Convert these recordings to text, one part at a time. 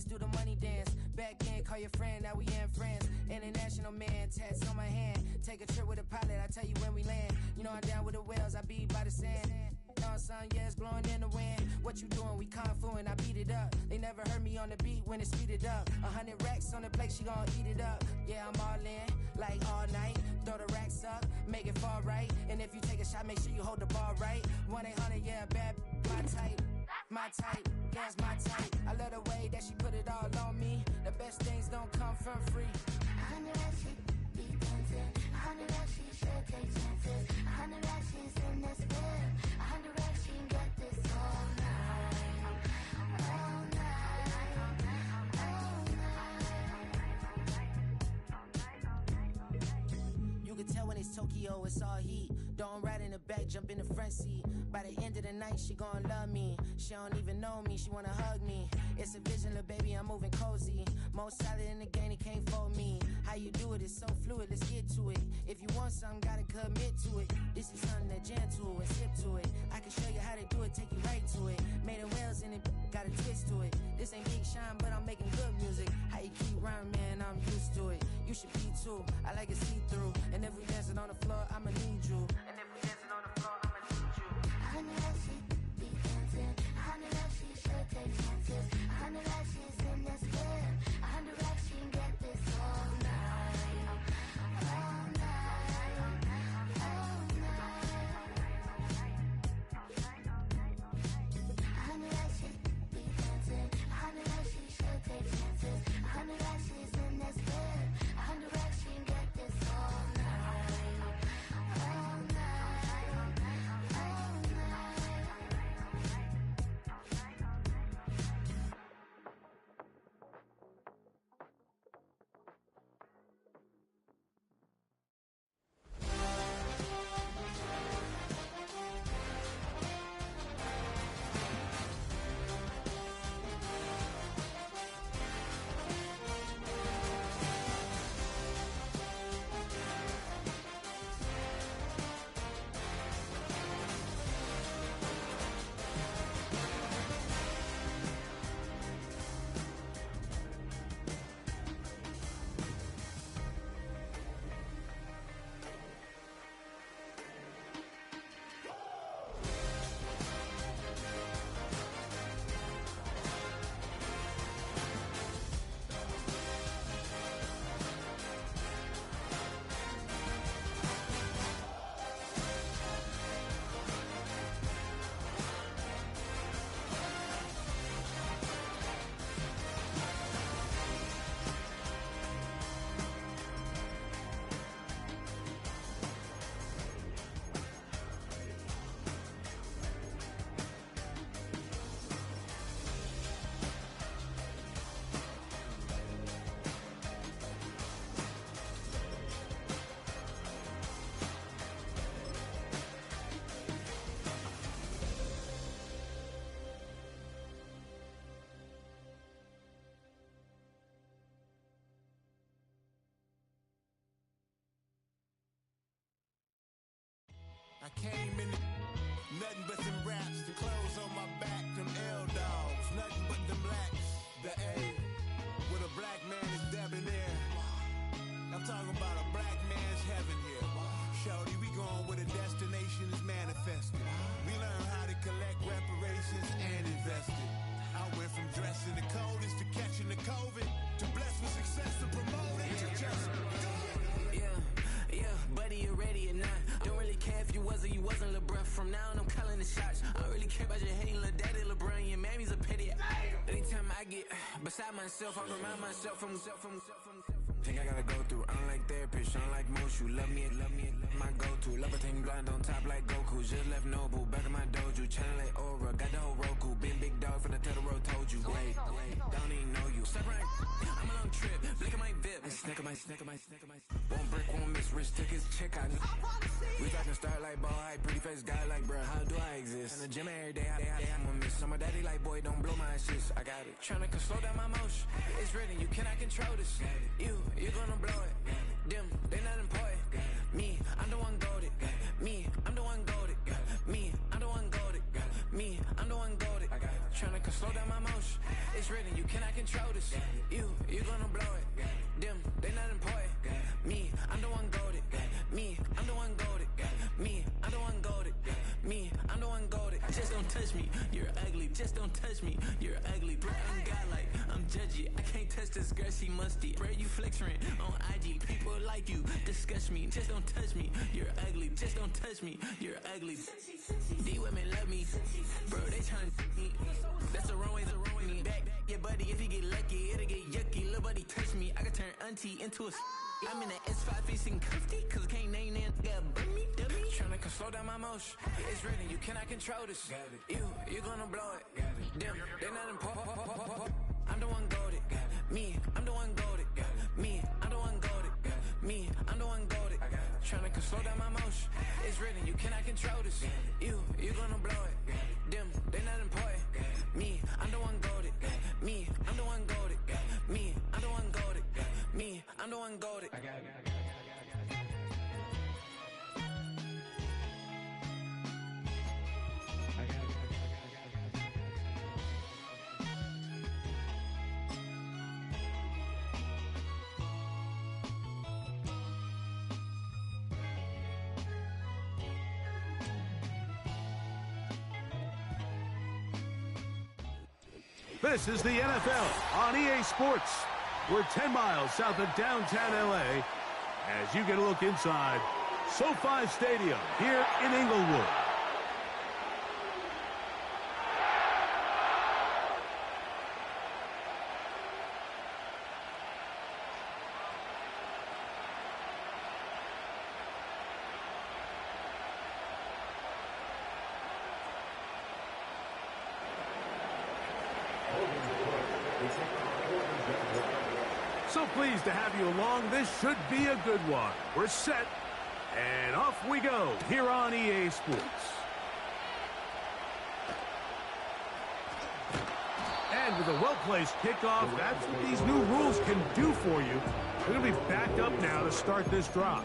do the money dance. Back in, call your friend, now we in friends. International man, tats on my hand. Take a trip with a pilot, I tell you when we land. You know I'm down with the whales, I be by the sand. On sun, yeah, it's blowing in the wind. What you doing? We kung fu and I beat it up. They never heard me on the beat when it's speeded up. 100 racks on the plate, she gon' eat it up. Yeah, I'm all in, like all night. Throw the racks up, make it fall right. And if you take a shot, make sure you hold the ball right. 1-800, yeah, bad, my type. My type, yeah, it's my type. I love the way that she put it all on me. The best things don't come from free. 100 racks, she be dancing. 100 racks, she should take chances. 100 racks, she's in this bed. 100 racks, she can get this all night. All night. All night. You can tell when it's Tokyo, it's all heat. Don't ride in the back, jump in the front seat. By the end of the night, she gon' love me. She don't even know me, she wanna hug me. It's a vision, little baby, I'm moving cozy. Most solid in the game, it can't fold me. How you do it, it's so fluid, let's get to it. If you want something, gotta commit to it. This is something that jam to and sip to it. I can show you how to do it, take you right to it. Made of whales in it, got a twist to it. This ain't Big Sean, but I'm making good music. How you keep rhyming, man, I'm used to it. You should be too, I like it see-through. And if we dancing on the floor, I'ma need you. And if we dancing on the floor, I'ma need you. 100 racks, she be dancing. 100 racks, she should take chances. 100 racks, she's in this bed. 100 racks, she can get this all night. All night. All night. 100 racks, she be dancing. 100 racks, she should take chances. 100 racks, she's in this bed. 100 racks, she can get this all night. All night. I came in nothing but them raps, the clothes on my back, them L-dogs, nothing but them blacks. The A, with a black man is debonair. I'm talking about a black man's heaven here. Shorty, we going where the destination is manifested. We learn how to collect reparations and invest it. I went from dressing the coldest to catching the COVID, to blessed with success to promote it to just go. Yeah, buddy, you ready or not? Don't really care if you was or you wasn't, lil' bruh. From now on, I'm calling the shots. I don't really care about your hating, lil' daddy, LeBron. Your mammy's a pity. Anytime I get beside myself, I remind myself from. Think I gotta go through. I don't like therapists, I don't like most. You love me, my go-to. Love a thing blind on top like Goku. Just left Noble, back in my dojo. Channel like Aura, got the whole Roku. Big dog from the Tether Road told you. Wait, don't even know you. Step right, I'm on a trip. Blick at my VIP. Snicker my. One brick, one miss. Rich took his chick out. We talking start like ball high, pretty face guy like bruh. How do I exist? In the gym every day, I'm gonna miss. So my daddy like, boy, don't blow my assist. I got it. Tryna slow down my motion. It's written, you cannot control this. You gonna blow it. Them, they not important. Me, I'm the one goated. Me, I'm the one goated. Me, I'm the one goated. Me, I'm the one goated. Tryna slow down my motion. It's written, you cannot control this. You gonna blow it. Them, they not important. Me, I'm the one goated. Me, I'm the one goated. Me, I'm the one goated. Me, I'm the one goated. Just don't touch me, you're ugly. Just don't touch me, you're ugly. Bro, I'm godlike, I'm judgy. I can't touch this girl, she musty. Bro, you flexing on IG. People like you disgust me. Just don't touch me, you're ugly. Just don't touch me, you're ugly. These women love me, bro. They tryna me. That's the wrong way, me. Back your buddy if you get lucky, it'll get yucky. Little buddy touch me, I can turn auntie into a. I'm in the S5 facing cuffy, cause I can't name that guy but me, dummy. Tryna slow down my motion. It's written, you cannot control this. You gonna blow it. Them, they not important. I'm the one goated. Me, I'm the one goated. Me, I'm the one goated. Me, I'm the one goated. Tryna slow down my motion. It's written, you cannot control this. You gonna blow it. Them, they not important. Me, I'm the one goated. Me, I'm the one goated. Me, I'm the one goated. Me, I'm the one goated. This is the NFL on EA Sports. We're 10 miles south of downtown LA as you get a look inside SoFi Stadium here in Inglewood. So pleased to have you along. This should be a good one. We're set, and off we go here on EA Sports. And with a well-placed kickoff, that's what these new rules can do for you. They're going to be backed up now to start this drive.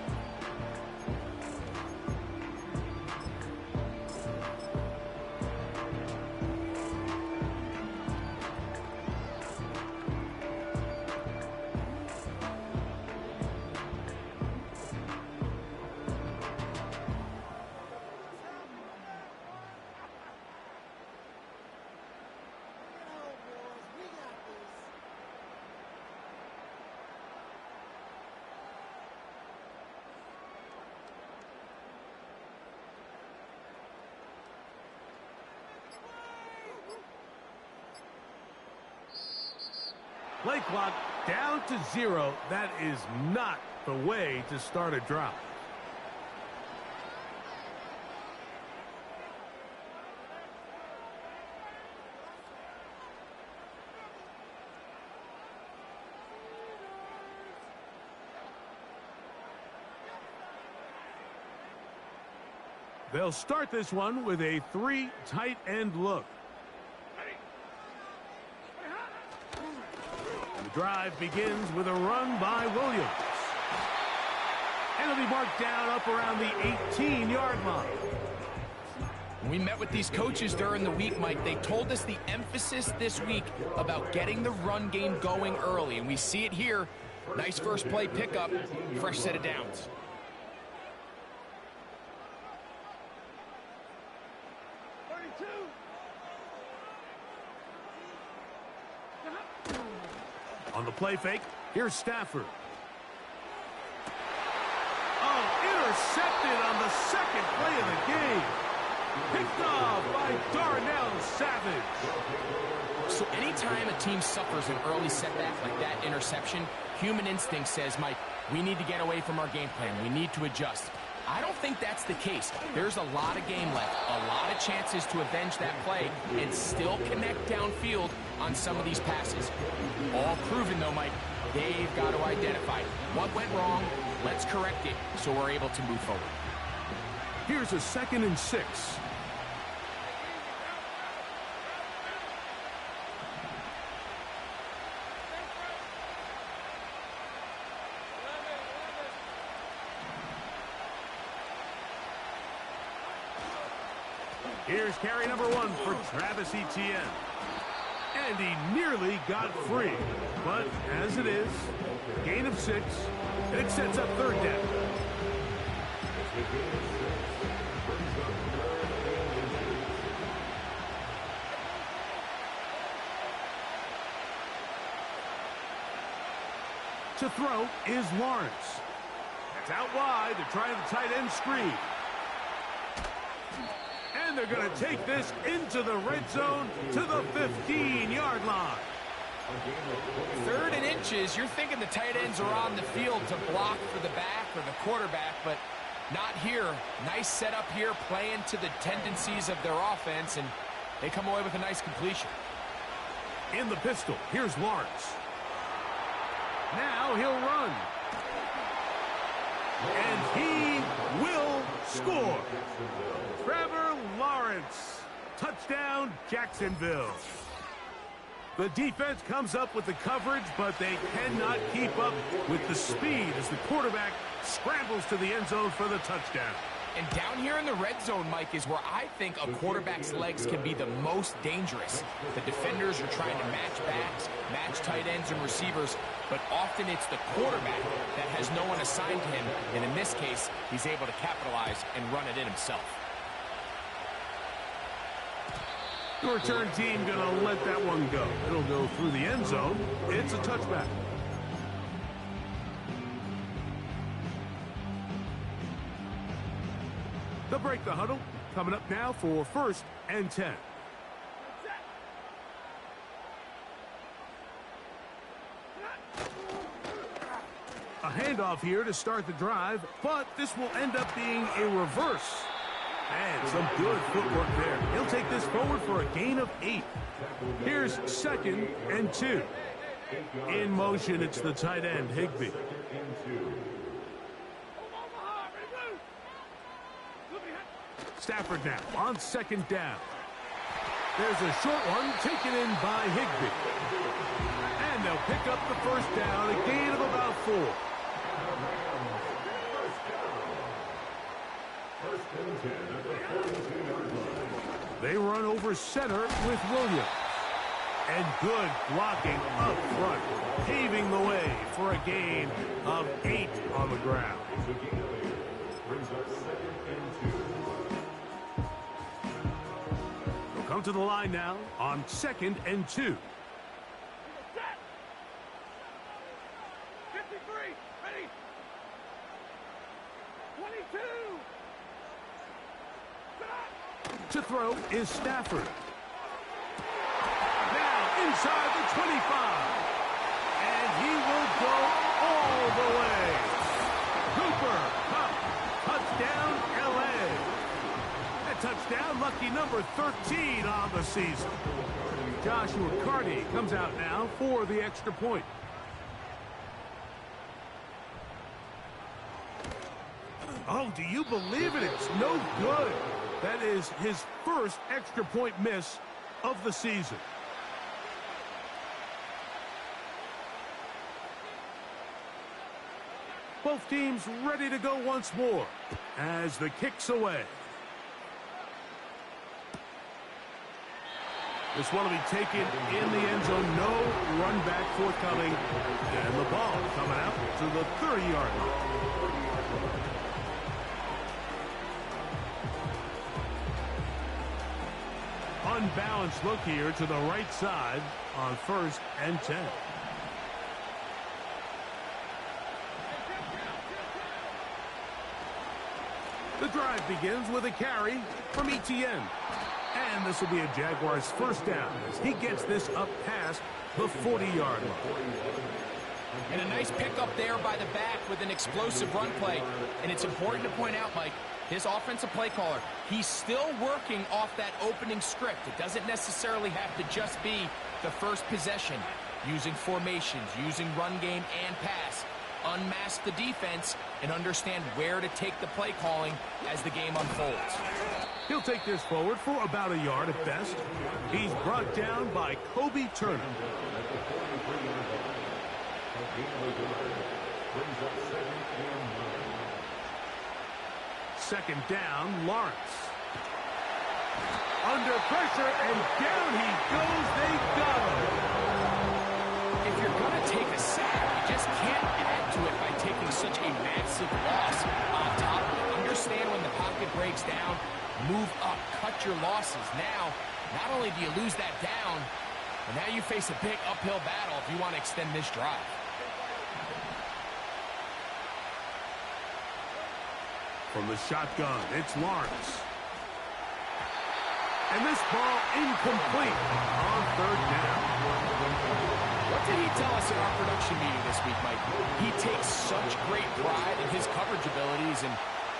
Play clock down to 0. That is not the way to start a drive. They'll start this one with a 3 tight end look. The drive begins with a run by Williams. And it'll be marked down up around the 18-yard line. We met with these coaches during the week, Mike. They told us the emphasis this week about getting the run game going early, and we see it here. Nice first play pickup, fresh set of downs. On the play fake, here's Stafford. Oh, intercepted on the second play of the game. Picked off by Darnell Savage. So anytime a team suffers an early setback like that interception, human instinct says, Mike, we need to get away from our game plan. We need to adjust. I don't think that's the case. There's a lot of game left, a lot of chances to avenge that play and still connect downfield on some of these passes. All proven, though, Mike, they've got to identify what went wrong. Let's correct it so we're able to move forward. Here's a 2nd and 6. Here's carry number 1 for Travis Etienne. And he nearly got free. But as it is, gain of 6, and it sets up third down. To throw is Lawrence. That's out wide to try the tight end screen. And they're going to take this into the red zone to the 15-yard line. 3rd and inches, you're thinking the tight ends are on the field to block for the back or the quarterback, but not here. Nice setup here, playing to the tendencies of their offense, and they come away with a nice completion. In the pistol, here's Lawrence. Now he'll run. And he will score. Trevor Lawrence. Touchdown, Jacksonville. The defense comes up with the coverage, but they cannot keep up with the speed as the quarterback scrambles to the end zone for the touchdown. And down here in the red zone, Mike, is where I think a quarterback's legs can be the most dangerous. The defenders are trying to match backs, match tight ends and receivers, but often it's the quarterback that has no one assigned to him, and in this case, he's able to capitalize and run it in himself. The return team going to let that one go. It'll go through the end zone. It's a touchback. They'll break the huddle. Coming up now for 1st and 10. A handoff here to start the drive, but this will end up being a reverse. And some good footwork there. He'll take this forward for a gain of 8. Here's 2nd and 2. In motion, it's the tight end, Higbee. Stafford now on 2nd down. There's a short one taken in by Higbee. And they'll pick up the 1st down, a gain of about 4. They run over center with Williams. And good blocking up front, paving the way for a gain of 8 on the ground. They'll come to the line now on 2nd and 2. 53, ready. 22. To throw is Stafford. Now inside the 25. And he will go all the way. Cooper Kupp, touchdown LA. That touchdown, lucky number 13 on the season. Joshua Carty comes out now for the extra point. Oh, do you believe it? It's no good. That is his 1st extra point miss of the season. Both teams ready to go once more as the kick's away. This one will be taken in the end zone. No run back forthcoming. And the ball coming out to the 30-yard line. Unbalanced look here to the right side on 1st and 10. The drive begins with a carry from Etienne. And this will be a Jaguars 1st down as he gets this up past the 40-yard line. And a nice pickup there by the back with an explosive run play. And it's important to point out, Mike, his offensive play caller, he's still working off that opening script. It doesn't necessarily have to just be the first possession. Using formations, using run game and pass. Unmask the defense and understand where to take the play calling as the game unfolds. He'll take this forward for about a yard at best. He's brought down by Kobe Turner. Second down, Lawrence. under pressure, and down he goes. They got him. If you're going to take a sack, you just can't add to it by taking such a massive loss on top of it. Understand when the pocket breaks down, move up, cut your losses. Now, not only do you lose that down, but now you face a big uphill battle if you want to extend this drive. From the shotgun, it's Lawrence. And this ball incomplete on third down. What did he tell us in our production meeting this week, Mike? He takes such great pride in his coverage abilities, and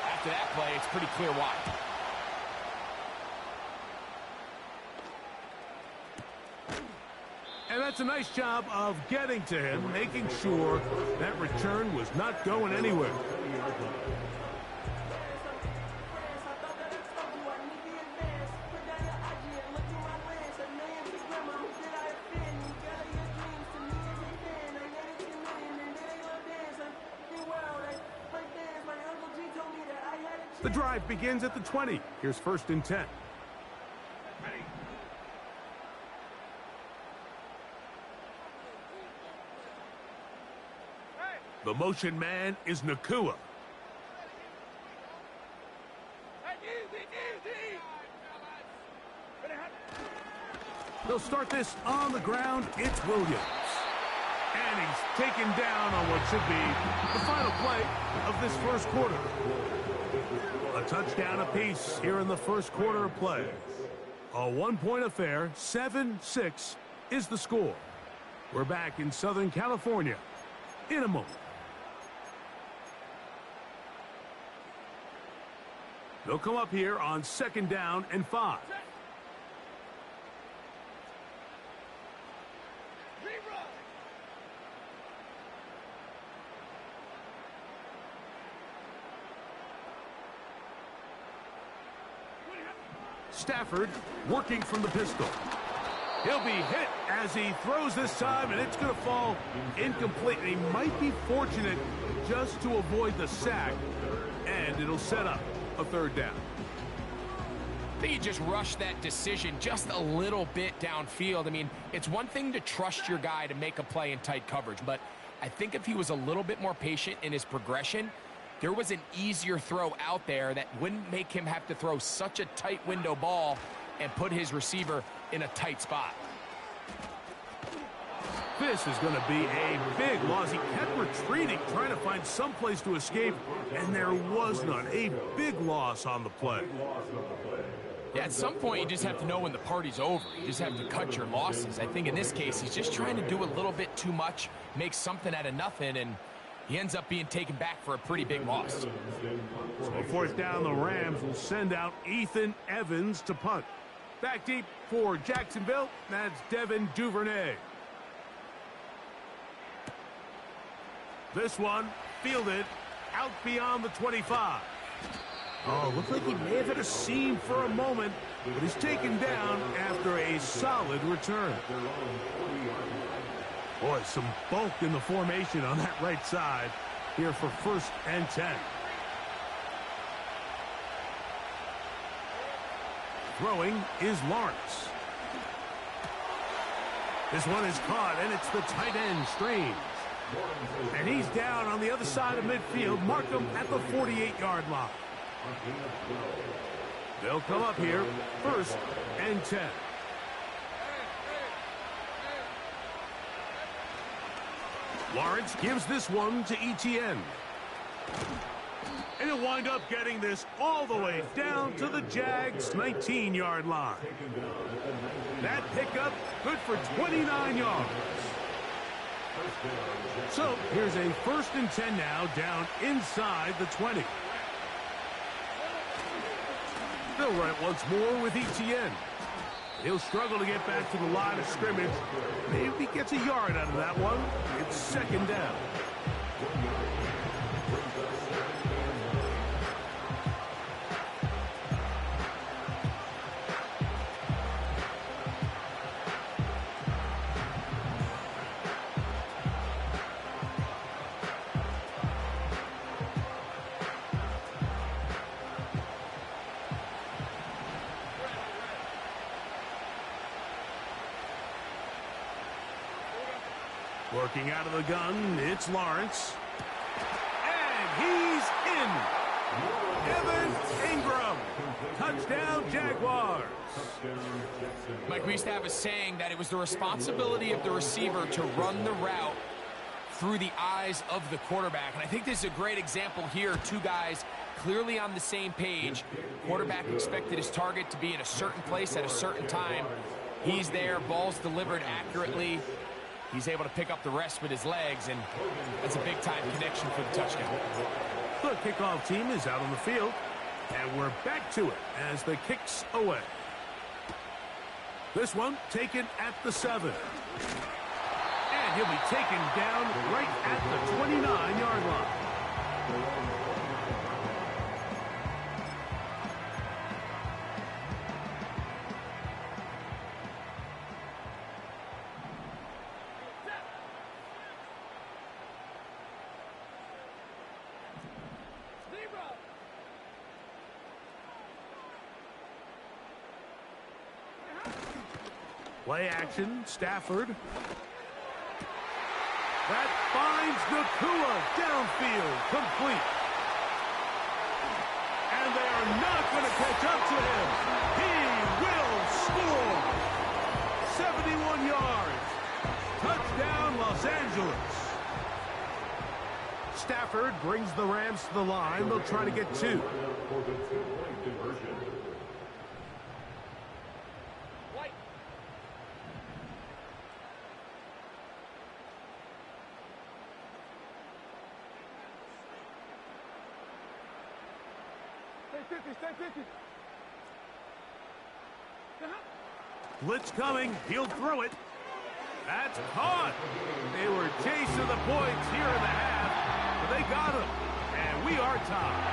after that play, it's pretty clear why. And that's a nice job of getting to him, making sure that return was not going anywhere. The drive begins at the 20. Here's 1st and 10. The motion man is Nakua. They'll start this on the ground. It's Williams. And he's taken down on what should be the final play of this first quarter. A touchdown apiece here in the first quarter of play. A one-point affair, 7-6 is the score. We're back in Southern California in a moment. They'll come up here on 2nd down and 5. Stafford working from the pistol. He'll be hit as he throws this time, and it's going to fall incomplete. He might be fortunate just to avoid the sack, and it'll set up a 3rd down. I think he just rushed that decision just a little bit downfield. I mean, it's one thing to trust your guy to make a play in tight coverage, but I think if he was a little bit more patient in his progression, there was an easier throw out there that wouldn't make him have to throw such a tight window ball and put his receiver in a tight spot. This is going to be a big loss. He kept retreating, trying to find some place to escape, and there was none. A big loss on the play. Yeah, at some point, you just have to know when the party's over. You just have to cut your losses. I think in this case, he's just trying to do a little bit too much, make something out of nothing, and he ends up being taken back for a pretty big loss. So 4th down, the Rams will send out Ethan Evans to punt. Back deep for Jacksonville, that's Devin Duvernay. This one fielded out beyond the 25. Oh, looked like he may have hit a seam for a moment, but he's taken down after a solid return. Boy, some bulk in the formation on that right side here for 1st and 10. Throwing is Lawrence. This one is caught, and it's the tight end, Strange. And he's down on the other side of midfield. Mark him at the 48-yard line. They'll come up here, 1st and 10. Lawrence gives this one to Etienne. And he'll wind up getting this all the way down to the Jags' 19-yard line. That pickup good for 29 yards. So here's a 1st and 10 now, down inside the 20. They'll run it once more with Etienne. He'll struggle to get back to the line of scrimmage. Maybe gets a yard out of that one. It's 2nd down. Working out of the gun, it's Lawrence. And he's in. Evan Ingram. Touchdown, Jaguars. Mike, we used to have a saying that it was the responsibility of the receiver to run the route through the eyes of the quarterback. And I think this is a great example here. Two guys clearly on the same page. Quarterback expected his target to be in a certain place at a certain time. He's there, ball's delivered accurately. He's able to pick up the rest with his legs, and that's a big-time connection for the touchdown. The kickoff team is out on the field, and we're back to it as the kick's away. This one taken at the 7. And he'll be taken down right at the 29-yard line. Play action, Stafford. That finds Nakua downfield, complete. And they are not going to catch up to him. He will score. 71 yards. Touchdown, Los Angeles. Stafford brings the Rams to the line. They'll try to get 2. Blitz coming. He'll throw it. That's caught. They were chasing the points here in the half, but they got him. And we are tied.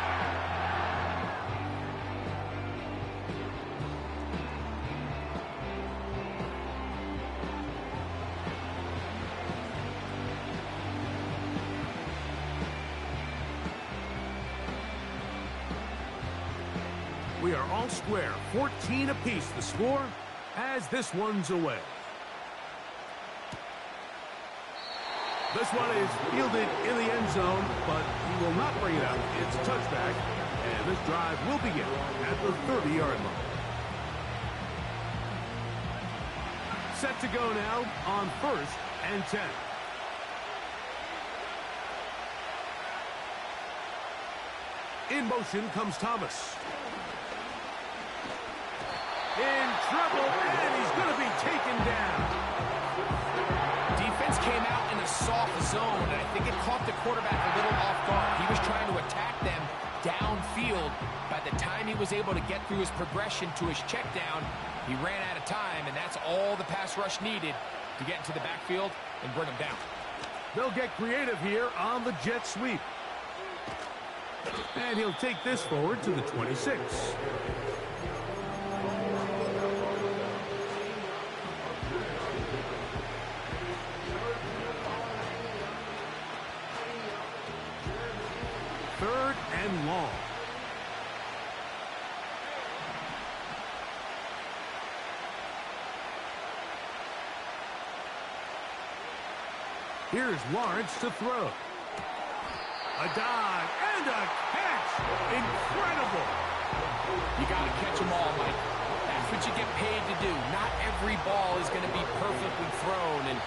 We are all square, 14 apiece the score as this one's away. This one is fielded in the end zone, but he will not bring it out. It's a touchback, and this drive will begin at the 30-yard line. Set to go now on 1st and 10. In motion comes Thomas. In trouble, and he's going to be taken down. Defense came out in a soft zone, and I think it caught the quarterback a little off guard. He was trying to attack them downfield. By the time he was able to get through his progression to his check down, he ran out of time, and that's all the pass rush needed to get into the backfield and bring him down. They'll get creative here on the jet sweep. And he'll take this forward to the 26. Third and long. Here's Lawrence to throw. A dive and a catch. Incredible. You got to catch them all, Mike. That's what you get paid to do. Not every ball is going to be perfectly thrown, and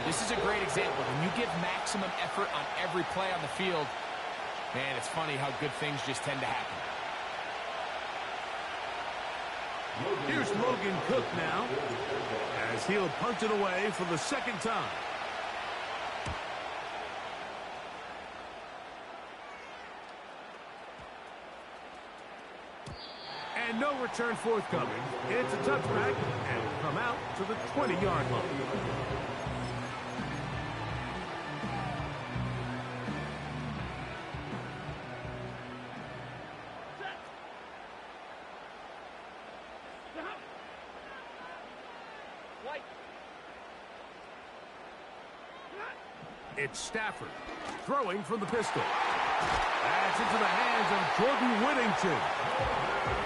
this is a great example. When you give maximum effort on every play on the field, man, it's funny how good things just tend to happen. Here's Logan Cook now, as he'll punt it away for the second time. And no return forthcoming. It's a touchback, and will come out to the 20-yard line. It's Stafford throwing from the pistol. That's into the hands of Jordan Whittington.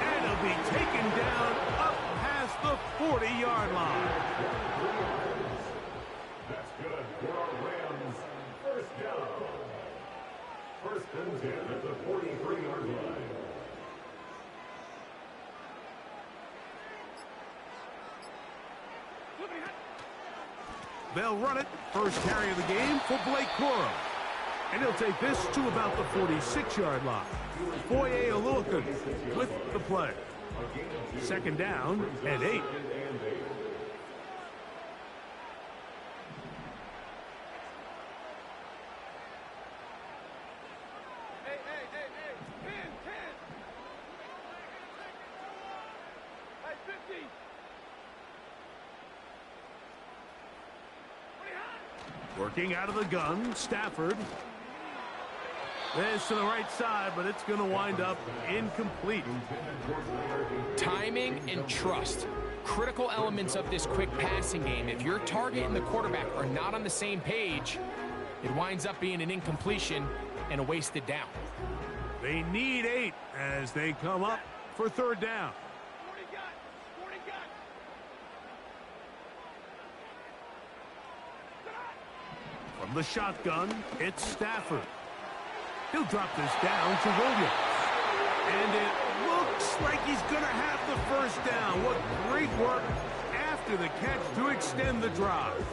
And he'll be taken down up past the 40-yard line. That's good for our Rams. First and 10 at the 43-yard line. They'll run it. First carry of the game for Blake Corum. And he'll take this to about the 46-yard line. Foye Oluokun with the play. Second down and 8. Working out of the gun, Stafford. This to the right side, but it's going to wind up incomplete. Timing and trust. Critical elements of this quick passing game. If your target and the quarterback are not on the same page, it winds up being an incompletion and a wasted down. They need 8 as they come up for third down. From the shotgun, it's Stafford. He'll drop this down to Williams. And it looks like he's going to have the first down. What great work after the catch to extend the drive.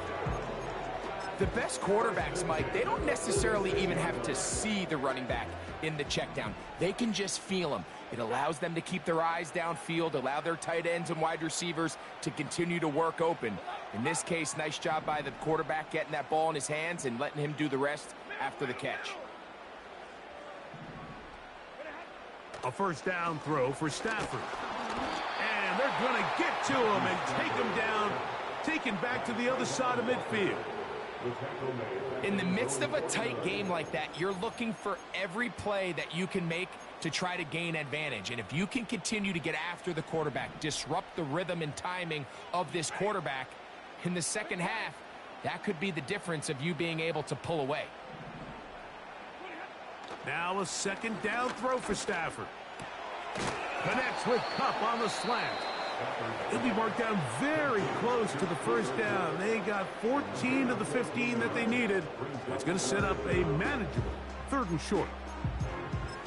The best quarterbacks, Mike, they don't necessarily even have to see the running back in the check down. They can just feel him. It allows them to keep their eyes downfield, allow their tight ends and wide receivers to continue to work open. In this case, nice job by the quarterback getting that ball in his hands and letting him do the rest after the catch. A first down throw for Stafford. And they're going to get to him and take him down, taken back to the other side of midfield. In the midst of a tight game like that, you're looking for every play that you can make to try to gain advantage. And if you can continue to get after the quarterback, disrupt the rhythm and timing of this quarterback in the second half, that could be the difference of you being able to pull away. Now a second down throw for Stafford. Connects with Kupp on the slant. He'll be marked down very close to the first down. They got 14 of the 15 that they needed. It's going to set up a manageable third and short.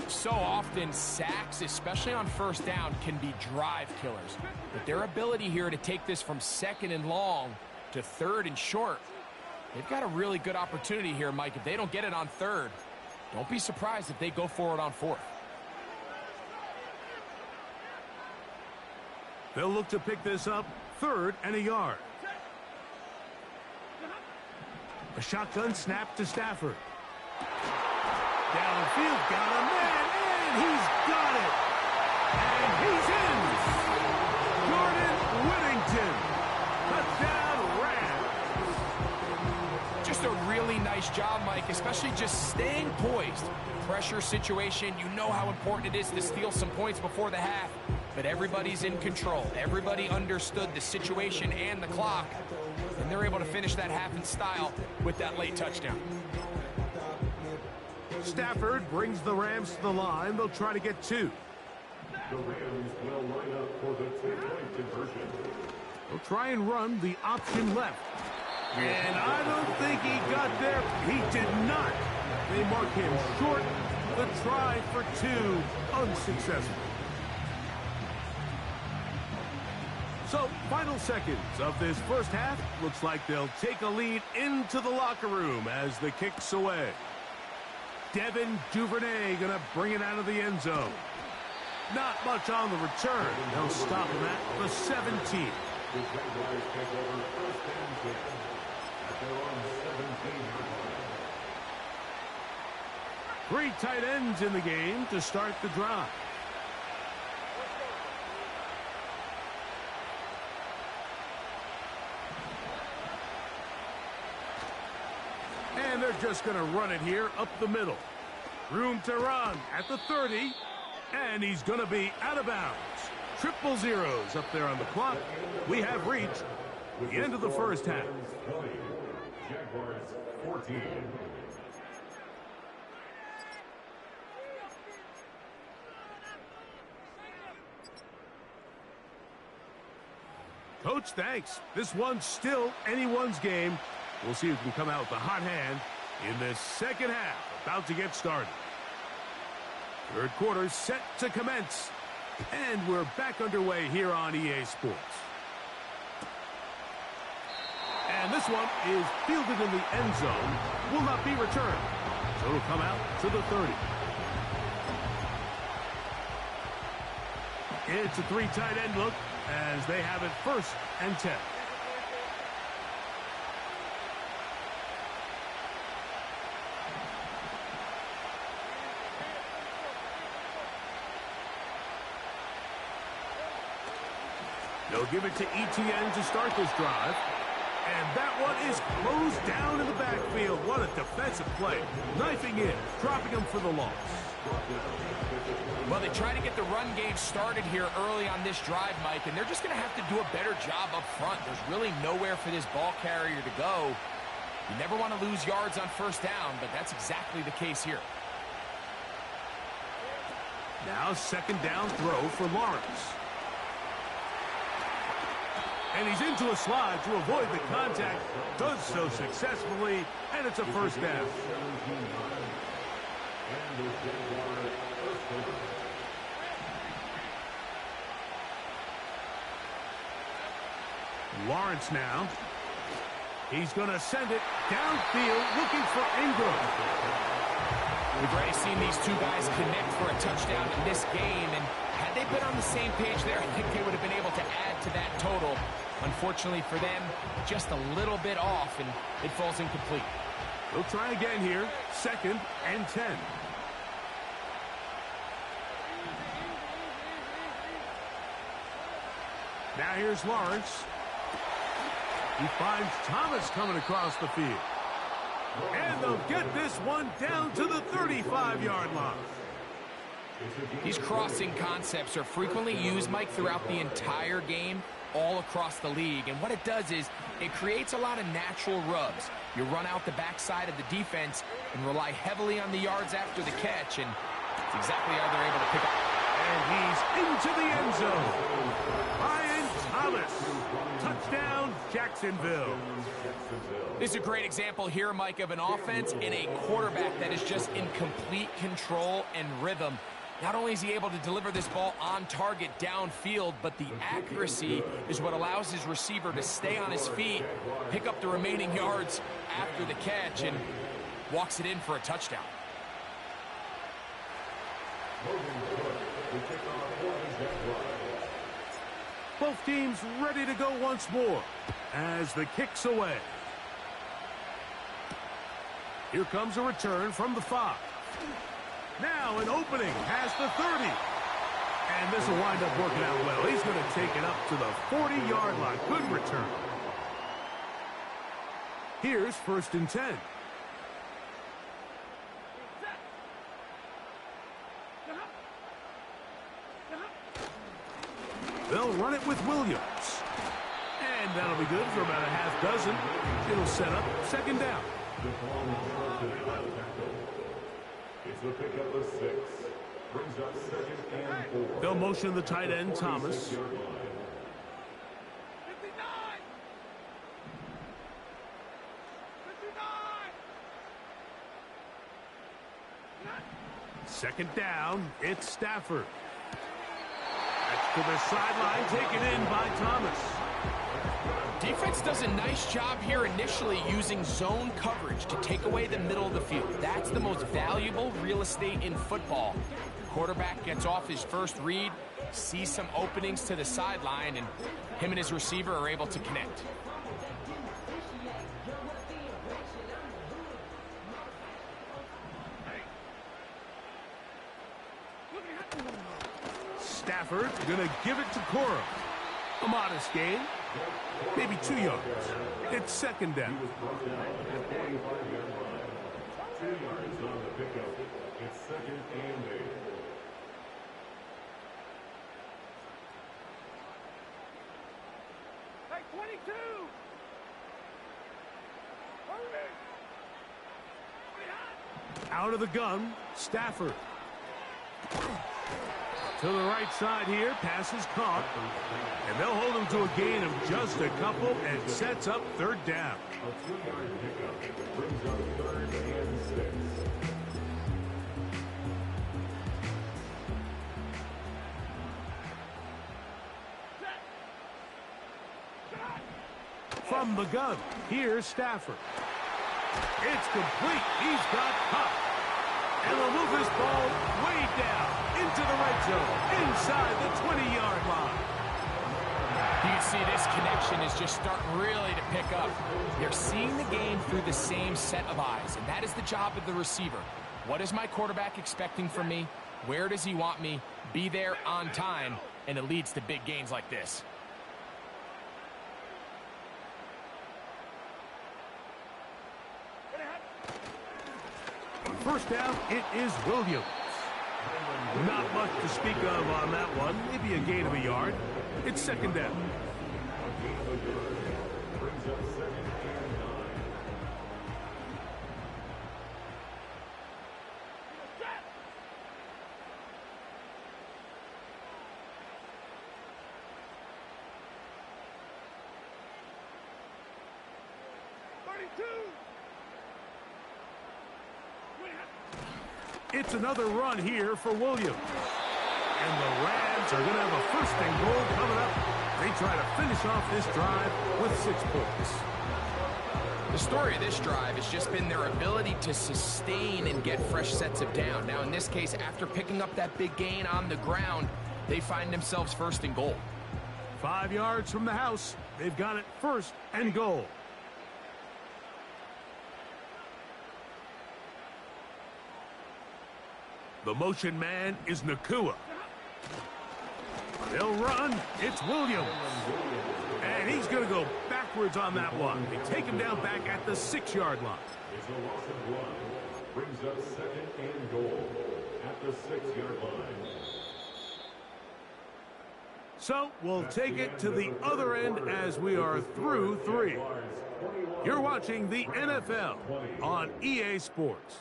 So often, sacks, especially on first down, can be drive killers. But their ability here to take this from second and long to third and short, they've got a really good opportunity here, Mike. If they don't get it on third, don't be surprised if they go for it on fourth. They'll look to pick this up third and a yard. A shotgun snap to Stafford. Downfield, got a man, and he's got it. And he's in. Jordan Whittington. Touchdown, Rams. Just a really nice job, Mike, especially just staying poised. Pressure situation, you know how important it is to steal some points before the half, but everybody's in control. Everybody understood the situation and the clock, and they're able to finish that half in style with that late touchdown. Stafford brings the Rams to the line. They'll try to get 2. The Rams will line up for the two-point conversion. They'll try and run the option left. And I don't think he got there. He did not. They mark him short. The try for 2, unsuccessful. So, final seconds of this first half. Looks like they'll take a lead into the locker room as the kick's away. Devin Duvernay going to bring it out of the end zone. Not much on the return. They'll stop him at the 17. 3 tight ends in the game to start the drive. And they're just going to run it here up the middle. Room to run at the 30. And he's going to be out of bounds. 000 up there on the clock. We have reached the end of the first half. Jaguars 14. Coach, thanks. This one's still anyone's game. We'll see who can come out with the hot hand in this second half. About to get started. Third quarter set to commence. And we're back underway here on EA Sports. And this one is fielded in the end zone. Will not be returned. So it'll come out to the 30. It's a 3 tight end look as they have it 1st and 10. They'll give it to ETN to start this drive. And that one is closed down in the backfield. What a defensive play. Knifing in, dropping him for the loss. Well, they try to get the run game started here early on this drive, Mike, and they're just going to have to do a better job up front. There's really nowhere for this ball carrier to go. You never want to lose yards on 1st down, but that's exactly the case here. Now 2nd down throw for Lawrence. And he's into a slide to avoid the contact. Does so successfully, and it's a 1st down. Lawrence now. He's going to send it downfield looking for Ingram. We've already seen these two guys connect for a touchdown in this game, and had they been on the same page there, I think they would have been able to add to that total. Unfortunately for them, just a little bit off, and it falls incomplete. They'll try again here. 2nd and 10. Now here's Lawrence. He finds Thomas coming across the field. And they'll get this one down to the 35-yard line. These crossing concepts are frequently used, Mike, throughout the entire game, all across the league. And what it does is it creates a lot of natural rubs. You run out the backside of the defense and rely heavily on the yards after the catch, and it's exactly how they're able to pick up. And he's into the end zone. Brian Thomas. Touchdown, Jacksonville. This is a great example here, Mike, of an offense and a quarterback that is just in complete control and rhythm. Not only is he able to deliver this ball on target downfield, but the accuracy is what allows his receiver to stay on his feet, pick up the remaining yards after the catch, and walks it in for a touchdown. Both teams ready to go once more as the kick's away. Here comes a return from the 5. Now an opening past the 30. And this will wind up working out well. He's going to take it up to the 40-yard line. Good return. Here's 1st and 10. They'll run it with Williams. And that'll be good for about a half dozen. It'll set up 2nd down. It's the pickup of 6. Brings up 2nd and 4. They'll motion the tight end, Thomas. 2nd down, it's Stafford. That's to the sideline, taken in by Thomas. Defense does a nice job here initially using zone coverage to take away the middle of the field. That's the most valuable real estate in football. Quarterback gets off his first read, sees some openings to the sideline, and him and his receiver are able to connect. Stafford going to give it to Cora. A modest gain. Maybe 2 yards. It's 2nd down. 2 yards on the pickup. It's 2nd and 8. Hey, 22! Out of the gun, Stafford. To the right side here, pass is caught. And they'll hold him to a gain of just a couple and sets up 3rd down. A 2-yard pickup brings up 3rd and 6. From the gun, here's Stafford. It's complete. He's got Cup. And they'll move this ball way down into the red zone, inside the 20-yard line. You can see this connection is just starting really to pick up. They're seeing the game through the same set of eyes, and that is the job of the receiver. What is my quarterback expecting from me? Where does he want me? Be there on time, and it leads to big gains like this. First down, it is Williams. Not much to speak of on that one. Maybe a gain of a yard. It's second down. Brings up second and 9. It's another run here for Williams. And the Rams are going to have a first and goal coming up. They try to finish off this drive with 6 points. The story of this drive has just been their ability to sustain and get fresh sets of down. Now, in this case, after picking up that big gain on the ground, they find themselves first and goal. 5 yards from the house. They've got it first and goal. The motion man is Nakua. They'll run. It's Williams. And he's going to go backwards on that one. They take him down back at the 6-yard line. It's a loss of 1. Brings up second and goal at the 6-yard line. So we'll take it to the other end as we are through 3. You're watching the NFL on EA Sports.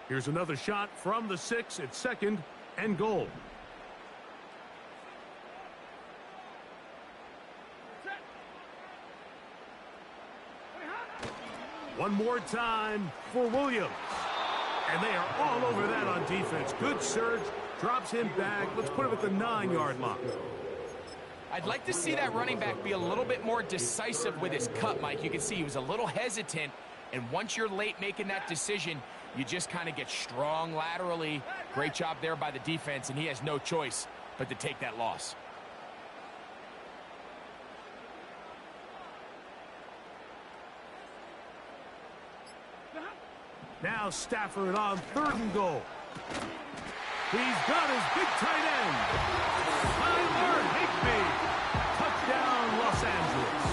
Here's another shot from the 6 at second and goal. One more time for Williams. And they are all over that on defense. Good surge, drops him back. Let's put him at the 9-yard line. I'd like to see that running back be a little bit more decisive with his cut, Mike. You can see he was a little hesitant, and once you're late making that decision, you just kind of get strong laterally. Great job there by the defense, and he has no choice but to take that loss. Now Stafford on 3rd and goal. He's got his big tight end. Tyler Higbee. Touchdown, Los Angeles.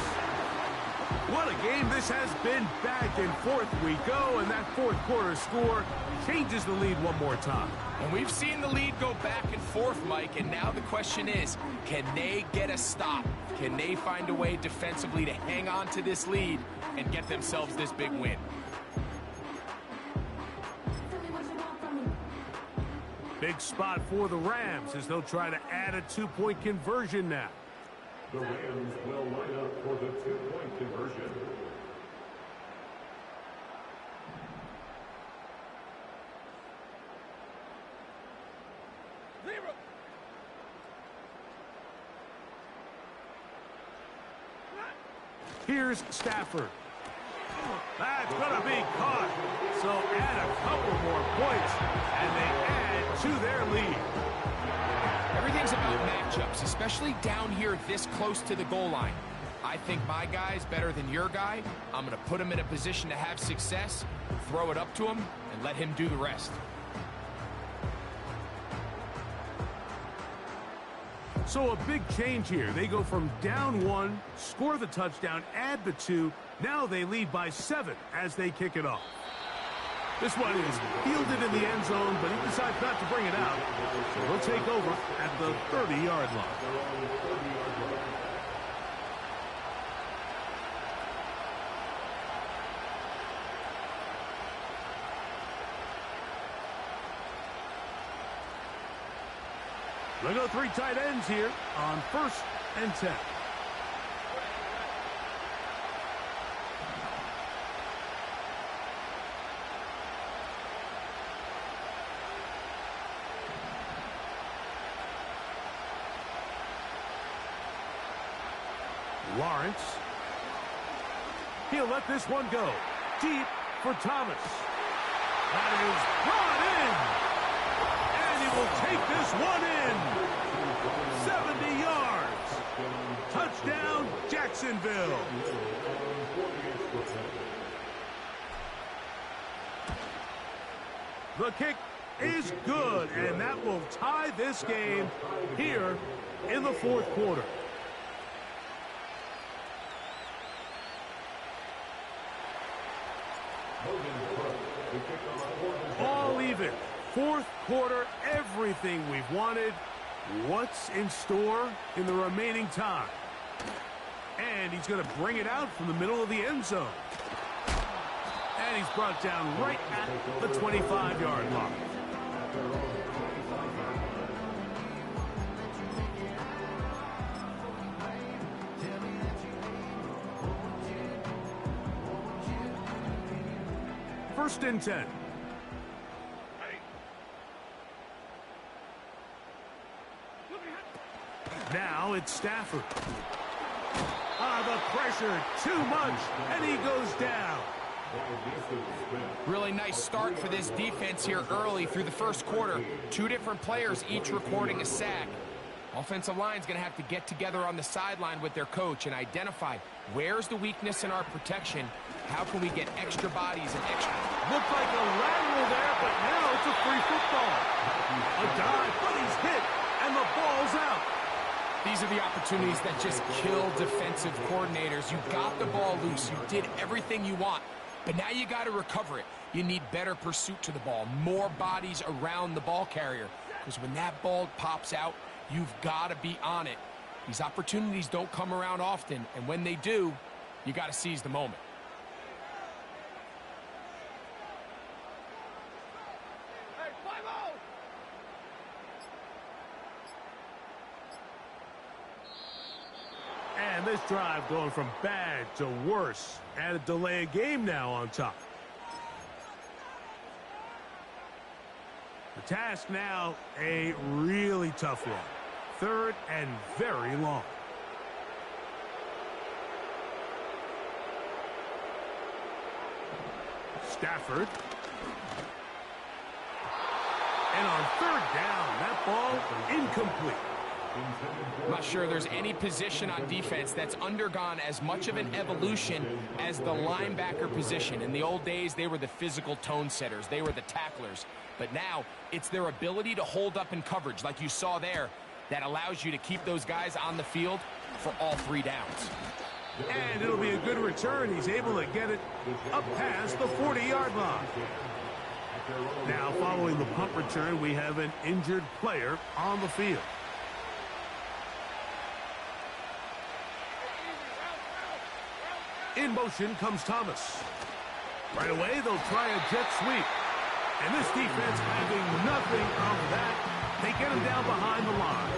What a game this has been. Back and forth we go, and that 4th quarter score changes the lead one more time. And we've seen the lead go back and forth, Mike, and now the question is, can they get a stop? Can they find a way defensively to hang on to this lead and get themselves this big win? Big spot for the Rams as they'll try to add a 2-point conversion now. The Rams will line up for the 2-point conversion. Here's Stafford. That's going to be caught. So add a couple more points, and they add to their lead. Everything's about matchups, especially down here this close to the goal line. I think my guy's better than your guy. I'm going to put him in a position to have success, throw it up to him, and let him do the rest. So a big change here. They go from down 1, score the touchdown, add the 2. Now they lead by 7 as they kick it off. This one is fielded in the end zone, but he decides not to bring it out. So he'll take over at the 30-yard line. They'll go 3 tight ends here on 1st and 10. Lawrence. He'll let this one go. Deep for Thomas. That is brought in. And he will take this one in. 70 yards. Touchdown, Jacksonville. The kick is good, and that will tie this game here in the fourth quarter. All even. Fourth quarter, everything we've wanted. What's in store in the remaining time? And he's going to bring it out from the middle of the end zone. And he's brought down right at the 25-yard line. First and 10. Now it's Stafford. The pressure, too much, and he goes down. Really nice start for this defense here early through the first quarter. Two different players, each recording a sack. Offensive line's going to have to get together on the sideline with their coach and identify where's the weakness in our protection. How can we get extra bodies and extra? Looked like a lateral there, but now it's a free football. A dive, but he's hit, and the ball's out. These are the opportunities that just kill defensive coordinators. You got the ball loose. You did everything you want. But now you got to recover it. You need better pursuit to the ball, more bodies around the ball carrier. Because when that ball pops out, you've got to be on it. These opportunities don't come around often, and when they do, you got to seize the moment. And this drive going from bad to worse. And a delay of game now on top. The task now, a really tough one. Third and very long. Stafford. And on third down, that ball incomplete. I'm not sure there's any position on defense that's undergone as much of an evolution as the linebacker position. In the old days, they were the physical tone setters. They were the tacklers. But now, it's their ability to hold up in coverage, like you saw there, that allows you to keep those guys on the field for all three downs. And it'll be a good return. He's able to get it up past the 40-yard line. Now, following the punt return, we have an injured player on the field. In motion comes Thomas. Right away, they'll try a jet sweep. And this defense having nothing of that. They get him down behind the line.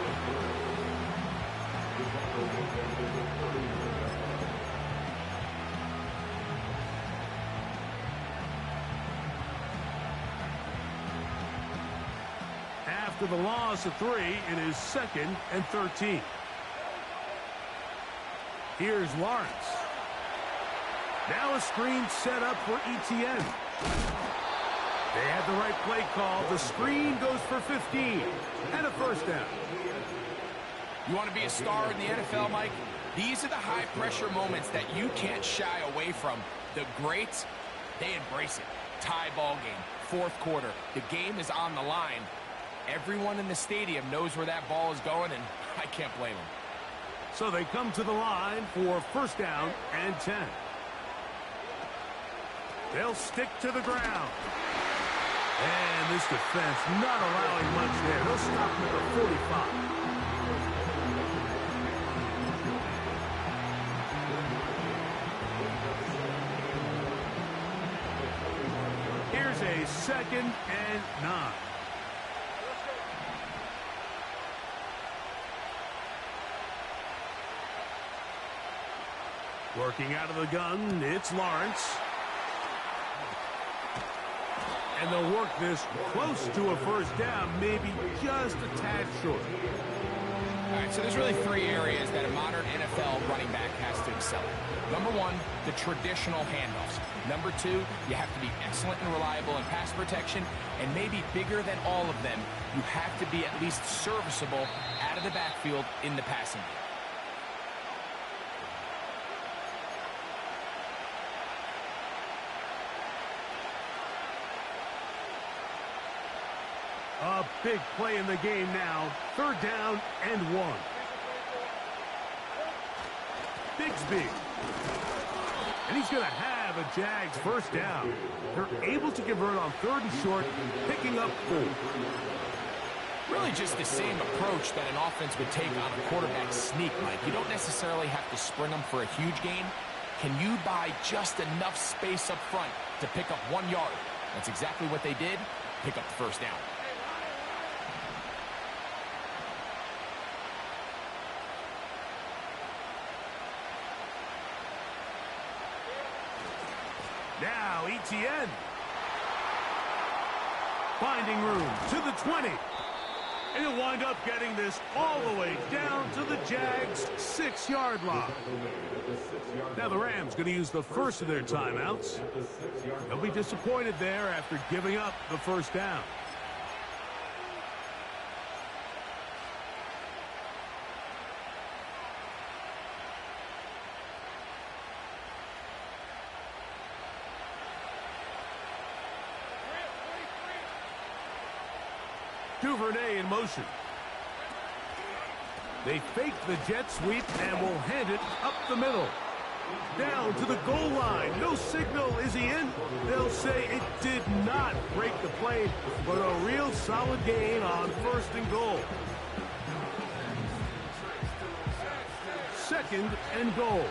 After the loss of 3, it is 2nd and 13. Here's Lawrence. Now a screen set up for ETN. They had the right play call. The screen goes for 15 and a first down. You want to be a star in the NFL, Mike? These are the high-pressure moments that you can't shy away from. The greats, they embrace it. Tie ball game, fourth quarter. The game is on the line. Everyone in the stadium knows where that ball is going, and I can't blame them. So they come to the line for first down and 10. They'll stick to the ground. And this defense not allowing much there. They'll stop him at the 45. Here's a 2nd and 9. Working out of the gun, it's Lawrence. And they'll work this close to a first down, maybe just a tad short. All right, so there's really three areas that a modern NFL running back has to excel at. Number one, the traditional handoffs. Number two, you have to be excellent and reliable in pass protection. And maybe bigger than all of them, you have to be at least serviceable out of the backfield in the passing game. A big play in the game now. 3rd down and 1. Bigsby. And he's going to have a Jags first down. They're able to convert on 3rd and short, picking up 4. Really just the same approach that an offense would take on a quarterback sneak, Mike. You don't necessarily have to sprint them for a huge gain. Can you buy just enough space up front to pick up 1 yard? That's exactly what they did. Pick up the first down. Now Etienne. Finding room to the 20. And he'll wind up getting this all the way down to the Jags' 6-yard line. Now the Rams going to use the first of their timeouts. They'll be disappointed there after giving up the first down. Duvernay in motion. They fake the jet sweep and will hand it up the middle. Down to the goal line. No signal. Is he in? They'll say it did not break the play, but a real solid gain on 1st and goal. 2nd and goal.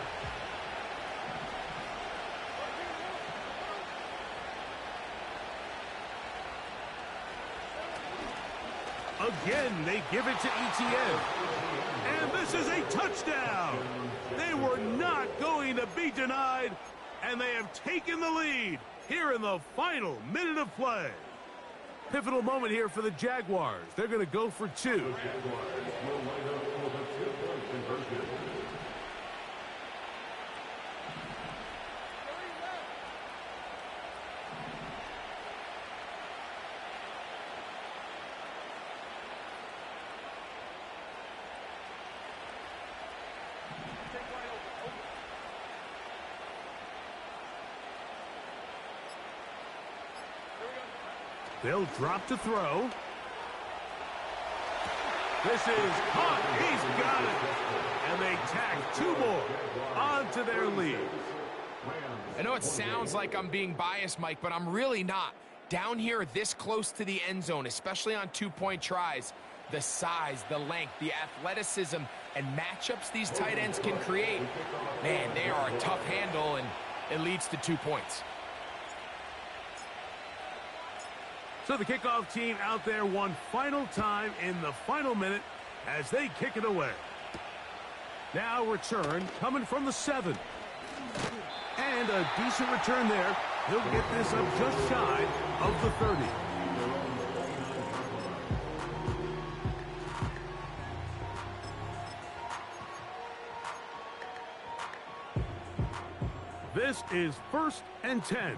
Again, they give it to Etienne. And this is a touchdown. They were not going to be denied, and they have taken the lead here in the final minute of play. Pivotal moment here for the Jaguars. They're going to go for 2. They'll drop to throw. This is caught. He's got it. And they tack 2 more onto their lead. I know it sounds like I'm being biased, Mike, but I'm really not. Down here this close to the end zone, especially on 2-point tries, the size, the length, the athleticism, and matchups these tight ends can create, man, they are a tough handle, and it leads to 2 points. So the kickoff team out there one final time in the final minute as they kick it away. Now return coming from the 7. And a decent return there. He'll get this up just shy of the 30. This is 1st and 10.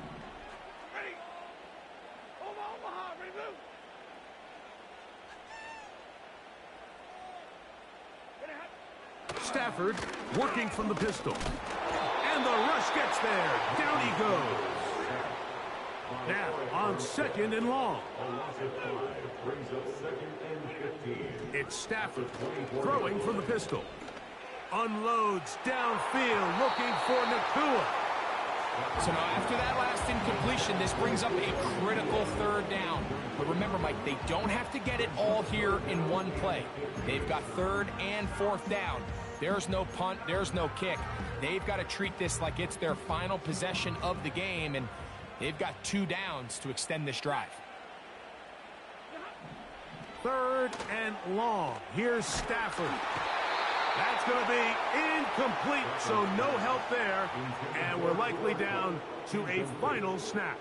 Stafford working from the pistol. And the rush gets there. Down he goes. Now on 2nd and long. It's Stafford throwing from the pistol. Unloads downfield looking for Nakua. So now after that last incompletion, this brings up a critical 3rd down. But remember, Mike, they don't have to get it all here in one play. They've got 3rd and 4th down. There's no punt, there's no kick. They've got to treat this like it's their final possession of the game, and they've got 2 downs to extend this drive. 3rd and long. Here's Stafford. That's going to be incomplete, so no help there. And we're likely down to a final snap.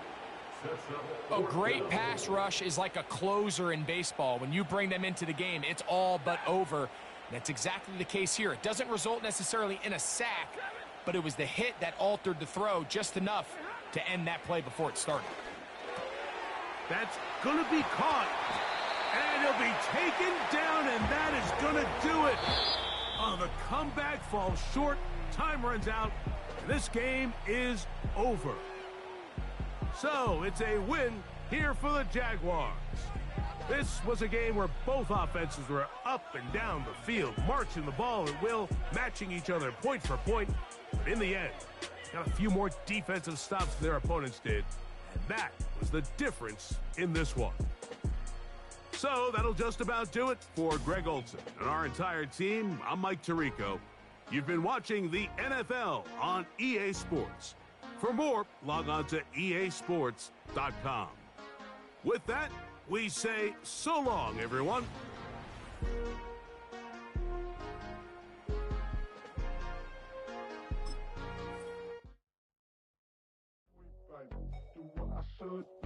A great pass rush is like a closer in baseball. When you bring them into the game, it's all but over. That's exactly the case here. It doesn't result necessarily in a sack, but it was the hit that altered the throw just enough to end that play before it started. That's going to be caught. And he'll be taken down, and that is going to do it. Oh, the comeback falls short. Time runs out. And this game is over. So, it's a win here for the Jaguars. This was a game where both offenses were up and down the field, marching the ball at will, matching each other point for point. But in the end, got a few more defensive stops than their opponents did. And that was the difference in this one. So that'll just about do it for Greg Olson and our entire team. I'm Mike Tirico. You've been watching the NFL on EA Sports. For more, log on to easports.com. With that, we say so long, everyone. Do what I should.